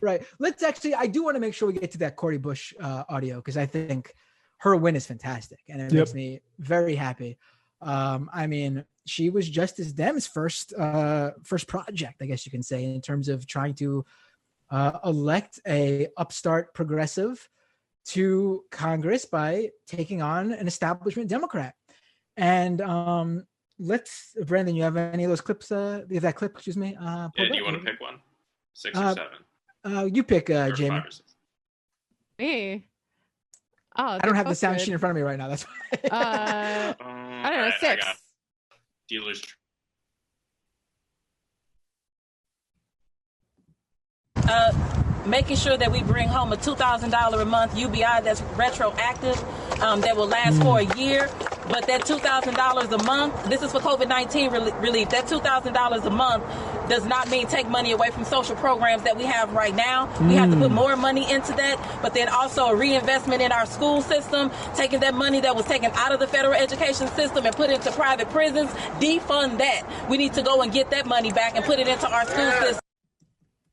Right. I do want to make sure we get to that Cori Bush audio, because I think her win is fantastic and it makes me very happy. I mean, she was Justice Dem's first project, I guess you can say, in terms of trying to elect a upstart progressive to Congress by taking on an establishment Democrat. And Brandon, you have any of those clips? That clip, excuse me. Yeah, do you want to pick one? 6 or 7? You pick, Jamie. 5 or 6. Me? Oh, I don't have the sound sheet in front of me right now. That's why. I don't know, 6. I got dealer's. Making sure that we bring home a $2,000 a month UBI that's retroactive, that will last for a year. But that $2,000 a month, this is for COVID-19 relief. That $2,000 a month does not mean take money away from social programs that we have right now. We have to put more money into that, but then also a reinvestment in our school system, taking that money that was taken out of the federal education system and put it into private prisons, defund that. We need to go and get that money back and put it into our school system.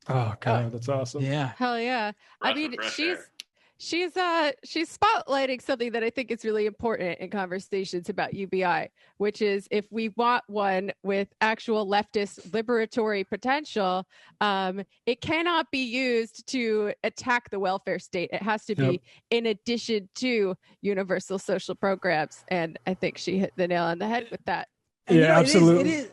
Oh God, that's awesome. Yeah. Hell yeah. I mean, she's spotlighting something that I think is really important in conversations about UBI, which is if we want one with actual leftist liberatory potential, it cannot be used to attack the welfare state. It has to be in addition to universal social programs. And I think she hit the nail on the head with that. And absolutely.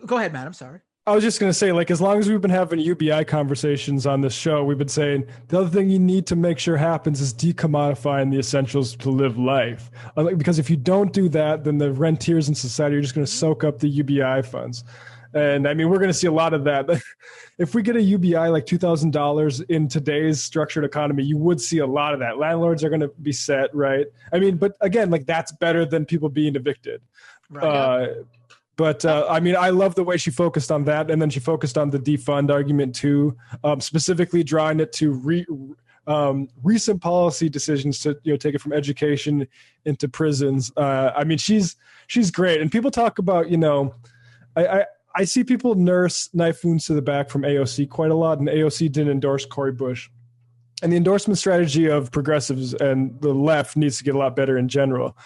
Go ahead, Matt. I'm sorry. I was just going to say, like, as long as we've been having UBI conversations on this show, we've been saying the other thing you need to make sure happens is decommodifying the essentials to live life. Because if you don't do that, then the rentiers in society are just going to soak up the UBI funds. And I mean, we're going to see a lot of that. If we get a UBI like $2,000 in today's structured economy, you would see a lot of that. Landlords are going to be set, right? I mean, but again, like that's better than people being evicted. Right. But I mean, I love the way she focused on that. And then she focused on the defund argument too, specifically drawing it to recent policy decisions to take it from education into prisons. I mean, she's great. And people talk about, I see people nurse knife wounds to the back from AOC quite a lot. And AOC didn't endorse Cori Bush. And the endorsement strategy of progressives and the left needs to get a lot better in general.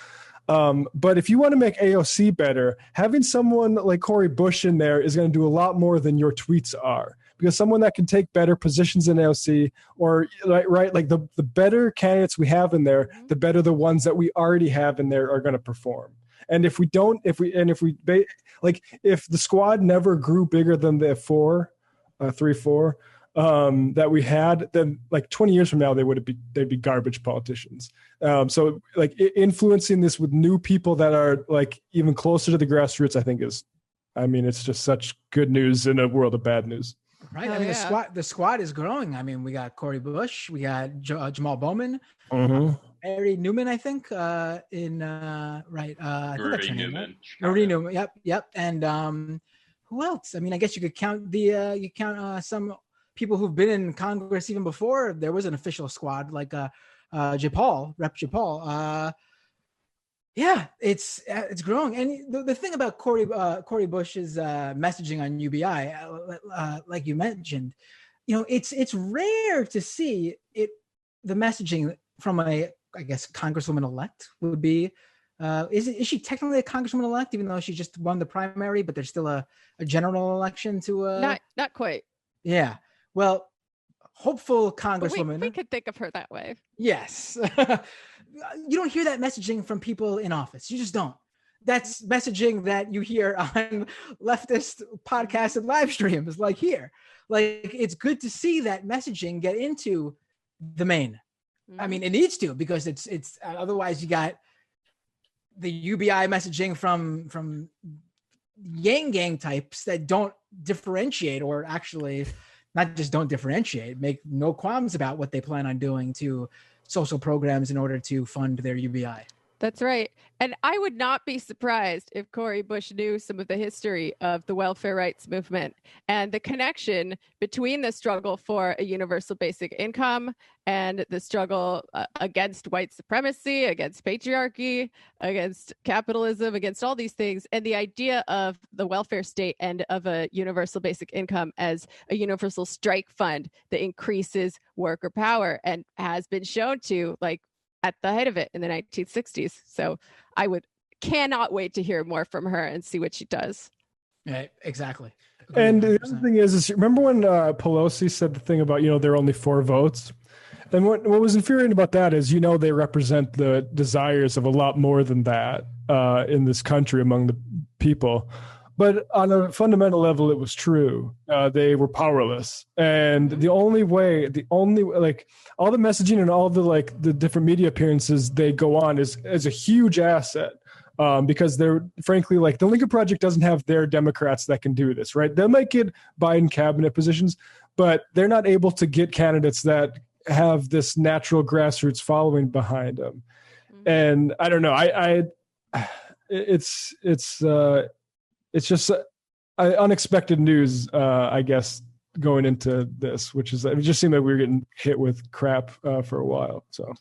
But if you want to make AOC better, having someone like Cori Bush in there is going to do a lot more than your tweets are, because someone that can take better positions in AOC, or like the better candidates we have in there, the better the ones that we already have in there are going to perform. And if the squad never grew bigger than the 3-4 that we had, then like 20 years from now, they'd be garbage politicians. So like influencing this with new people that are like even closer to the grassroots, I think it's just such good news in a world of bad news. Right. I mean, the squad is growing. I mean, we got Cori Bush, we got Jamal Bowman, Mary Newman, I think, I think that's her name, right? Marie Newman. Yep. And who else? I mean, I guess you could count some people who've been in Congress even before there was an official squad, like Rep. Jayapal. Yeah, it's growing. And the thing about Cori Bush's messaging on UBI, like you mentioned, it's rare to see it. The messaging from I guess Congresswoman elect would be. Is she technically a Congresswoman elect, even though she just won the primary, but there's still a general election to? Not quite. Yeah. Well, hopeful Congresswoman. We could think of her that way. Yes. You don't hear that messaging from people in office. You just don't. That's messaging that you hear on leftist podcasts and live streams like here. Like, it's good to see that messaging get into the main. I mean, it needs to, because it's otherwise you got the UBI messaging from Yang Gang types that don't differentiate, or actually not just don't differentiate, make no qualms about what they plan on doing to social programs in order to fund their UBI. That's right. And I would not be surprised if Cori Bush knew some of the history of the welfare rights movement and the connection between the struggle for a universal basic income and the struggle against white supremacy, against patriarchy, against capitalism, against all these things, and the idea of the welfare state and of a universal basic income as a universal strike fund that increases worker power and has been shown to, like, at the height of it in the 1960s. So I cannot wait to hear more from her and see what she does. Right, exactly. And the other thing is remember when Pelosi said the thing about, there are only 4 votes? And what was infuriating about that is, they represent the desires of a lot more than that in this country among the people. But on a fundamental level, it was true. They were powerless. And the only way, all the messaging and all the different media appearances they go on is a huge asset. Because they're frankly, the Lincoln Project doesn't have their Democrats that can do this, right? They might get Biden cabinet positions, but they're not able to get candidates that have this natural grassroots following behind them. Mm-hmm. And I don't know, it's just unexpected news, I guess, going into this, which is, it just seemed like we were getting hit with crap for a while. So